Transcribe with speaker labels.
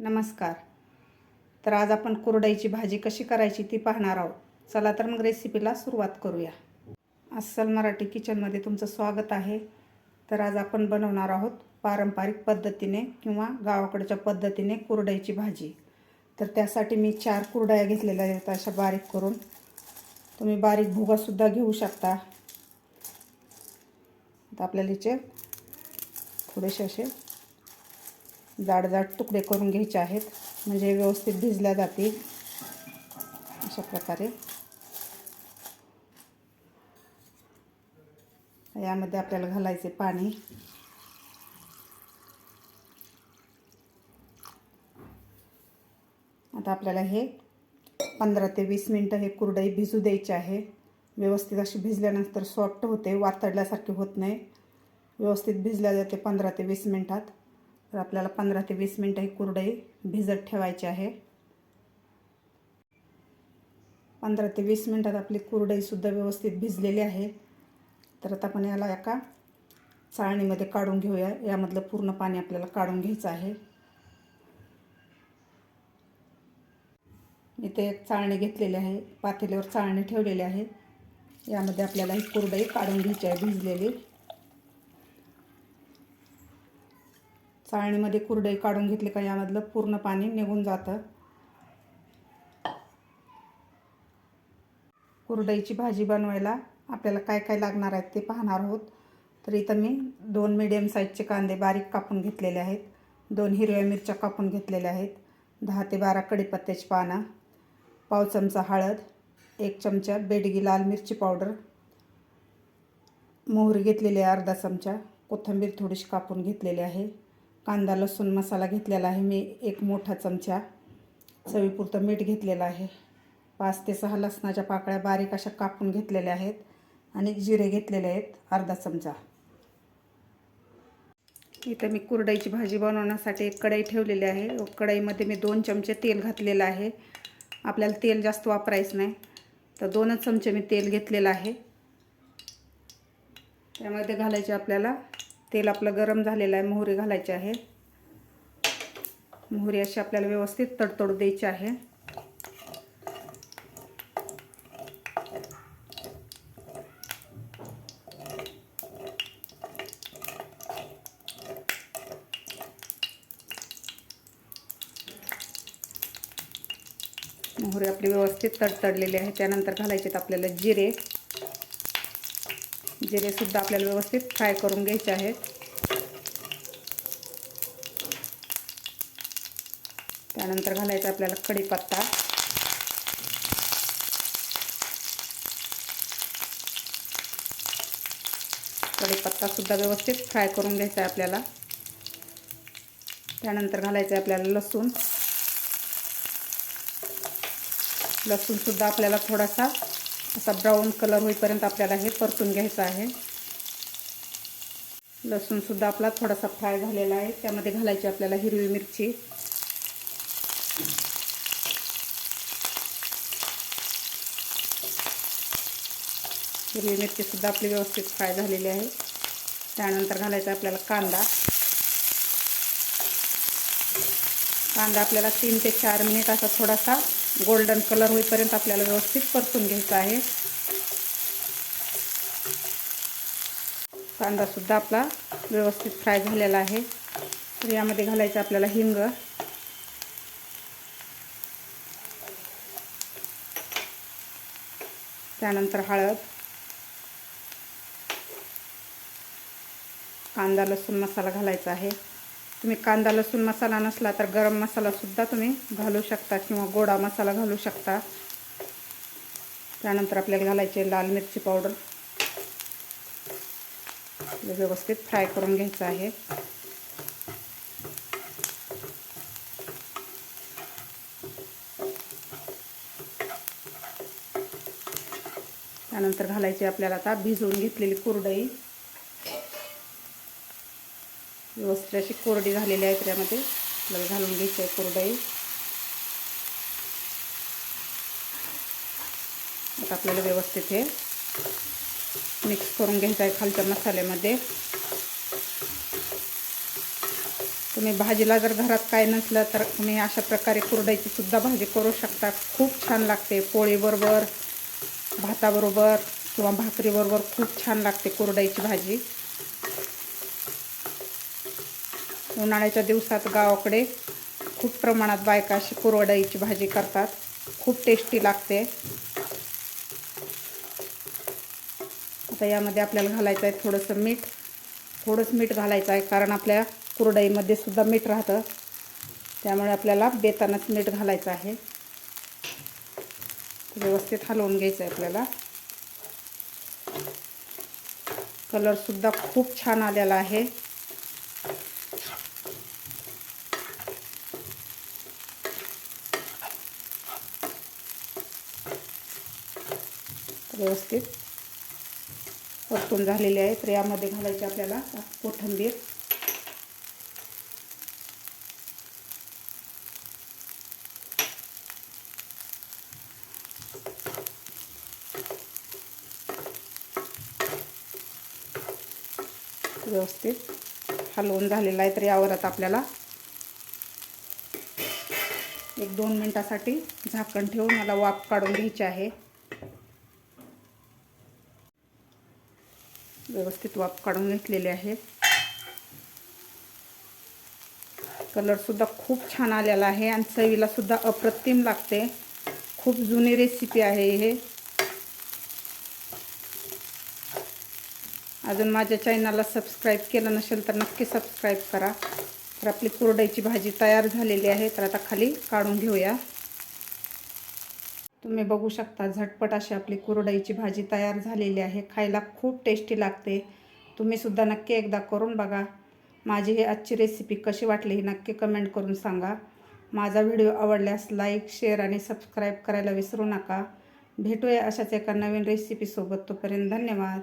Speaker 1: नमस्कार. तर आज आपण कुरडईची भाजी कशी करायची ती पाहणार आहोत. चला तर मग रेसिपीला सुरुवात करूया. अस्सल मराठी किचनमध्ये तुमचं स्वागत आहे. तर आज आपण बनवणार आहोत पारंपरिक पद्धतीने किंवा गावाकडच्या पद्धतीने कुरडईची भाजी. तर त्यासाठी मी 4 कुरडया घेतलेल्या आहेत अशा बारीक करून. तुम्ही बारीक भुगासुद्धा घेऊ शकता. आता आपल्याला याचे थोडेसे असे जाड जाड तुकडे करून घ्यायचे आहेत, म्हणजे व्यवस्थित भिजल्या जातील. अशा प्रकारे यामध्ये आपल्याला घालायचे पाणी. आता आपल्याला हे 15 ते 20 मिनिटं हे कुरडई भिजू द्यायची आहे. व्यवस्थित अशी भिजल्यानंतर सॉफ्ट होते, वातडल्यासारखे होत नाही. व्यवस्थित भिजल्या जाते 15 ते 20 मिनिटात. तर आपल्याला 15 ते 20 मिनिटं ही कुरडई भिजत ठेवायची आहे. 15 ते 20 मिनिटात आपली कुरडईसुद्धा व्यवस्थित भिजलेली आहे. तर आता आपण याला एका चाळणीमध्ये काढून घेऊया. यामधलं पूर्ण पाणी आपल्याला काढून घ्यायचं आहे. इथे एक चाळणी घेतलेली आहे, पातेल्यावर चाळणी ठेवलेली आहे. यामध्ये आपल्याला ही कुरडई काढून घ्यायची आहे भिजलेली. चाळणीमध्ये कुरडई काढून घेतली का यामधलं पूर्ण पाणी निघून जातं. कुरडईची भाजी बनवायला आपल्याला काय काय लागणार आहेत ते पाहणार आहोत. तर इथं मी 2 मीडियम साईजचे कांदे बारीक कापून घेतलेले आहेत, 2 हिरव्या मिरच्या कापून घेतलेल्या आहेत, 10 ते 12 कढीपत्त्याची पानं, पाव चमचा हळद, 1 चमचा बेडगी लाल मिरची पावडर, मोहरी घेतलेली आहे अर्धा चमचा, कोथिंबीर थोडीशी कापून घेतलेली आहे, कांदा लसूण मसाला घेतलेला आहे मी 1 मोठा चमचा, चवीपुरतं मीठ घेतलेलं आहे, 5 ते 6 लसणाच्या पाकळ्या बारीक अशा कापून घेतलेल्या आहेत आणि जिरे घेतलेले आहेत अर्धा चमचा. इथं मी कुरडईची भाजी बनवण्यासाठी एक कढई ठेवलेली आहे. कढईमध्ये मी 2 चमचे तेल घातलेलं आहे. आपल्याला तेल जास्त वापरायचं नाही, तर 2च चमचे मी तेल घेतलेलं आहे. त्यामध्ये घालायचे आपल्याला, तेल आपलं गरम झालेलं आहे, मोहरी घालायची आहे. मोहरी अशी आपल्याला व्यवस्थित तडतडू द्यायची आहे. मोहरी आपली व्यवस्थित तडतडलेली आहे. त्यानंतर घालायचे आपल्याला जिरे. जिरेसुद्धा आपल्याला व्यवस्थित फ्राय करून घ्यायचे आहेत. त्यानंतर घालायचा आपल्याला कढीपत्ता. कढीपत्तासुद्धा व्यवस्थित फ्राय करून घ्यायचा आहे आपल्याला. त्यानंतर घालायचं आहे आपल्याला लसूण. लसूणसुद्धा आपल्याला थोडासा असा ब्राऊन कलर होईपर्यंत आपल्याला हे परतून घ्यायचं आहे. लसूणसुद्धा आपला थोडासा फ्राय झालेला आहे. त्यामध्ये घालायची आपल्याला हिरवी मिरची. हिरवी मिरचीसुद्धा आपली व्यवस्थित फ्राय झालेली आहे. त्यानंतर घालायचा आपल्याला कांदा. कांदा आपल्याला 3 ते 4 मिनिट असा थोडासा गोल्डन कलर होईपर्यंत आपल्याला व्यवस्थित परतून घ्यायचा आहे. कांदासुद्धा आपला व्यवस्थित फ्राय झालेला आहे. तर यामध्ये घालायचं आपल्याला हिंग. त्यानंतर हळद, कांदा लसूण मसाला घालायचा आहे. तुम्ही कांदा लसूण मसाला नसला तर गरम मसालासुद्धा तुम्ही घालू शकता किंवा गोडा मसाला घालू शकता. त्यानंतर आपल्याला घालायचे लाल मिरची पावडर. व्यवस्थित फ्राय करून घ्यायचं आहे. त्यानंतर घालायची आपल्याला आता भिजवून घेतलेली कुरडई. व्यवस्थित अशी कोरडी झालेली आहे. त्यामध्ये आपल्याला घालून घ्यायची आहे कुरडई. आता आपल्याला व्यवस्थित हे मिक्स करून घ्यायचं आहे खालच्या मसाल्यामध्ये. तुम्ही भाजीला जर घरात काय नसलं तर तुम्ही अशा प्रकारे कुरडईची सुद्धा भाजी करू शकता. खूप छान लागते. पोळीबरोबर, भाताबरोबर किंवा भाकरीबरोबर खूप छान लागते कुरडईची भाजी. उन्हाळ्याच्या दिवसात गावाकडे खूप प्रमाणात बायका अशी कुरडईची भाजी करतात. खूप टेस्टी लागते. आता यामध्ये आपल्याला घालायचं आहे थोडंसं मीठ घालायचं आहे, कारण आपल्या कुरडईमध्ये सुद्धा मीठ राहतं, त्यामुळे आपल्याला बेतानच मीठ घालायचं आहे. व्यवस्थित हलवून घ्यायचं आहे आपल्याला. कलर सुद्धा खूप छान आलेला आहे. व्यवस्थित परतून झालेले आहे. तर यामध्ये घालायचे आपल्याला कोथिंबीर. व्यवस्थित हलवून झालेला आहे. तर यावर आता आपल्याला 1-2 मिनिटासाठी झाकण ठेवून मला वाफ काढून घ्यायची आहे. व्यवस्थित वाफ काढून घेतलेली आहे. कलर सुद्धा खूप छान आलेला आहे आणि चवीला सुद्धा अप्रतिम लागते. खूप जुनी रेसिपी आहे हे. अजून माझ्या चॅनलला सबस्क्राईब केलं नसेल तर नक्की सबस्क्राईब करा. तर आपली कुरडईची भाजी तयार झालेली आहे. तर आता खाली काढून घेऊया. तुम्ही बघू शकता झटपट अशी आपली कुरडईची भाजी तयार झालेली आहे. खायला खूप टेस्टी लागते. तुम्ही सुद्धा नक्की एकदा करून बघा. माझी ही आजची रेसिपी कशी वाटली ही नक्की कमेंट करून सांगा. माझा व्हिडिओ आवडल्यास लाईक, शेअर आणि सबस्क्राईब करायला विसरू नका. भेटूया अशाच एका नवीन रेसिपीसोबत. तोपर्यंत धन्यवाद.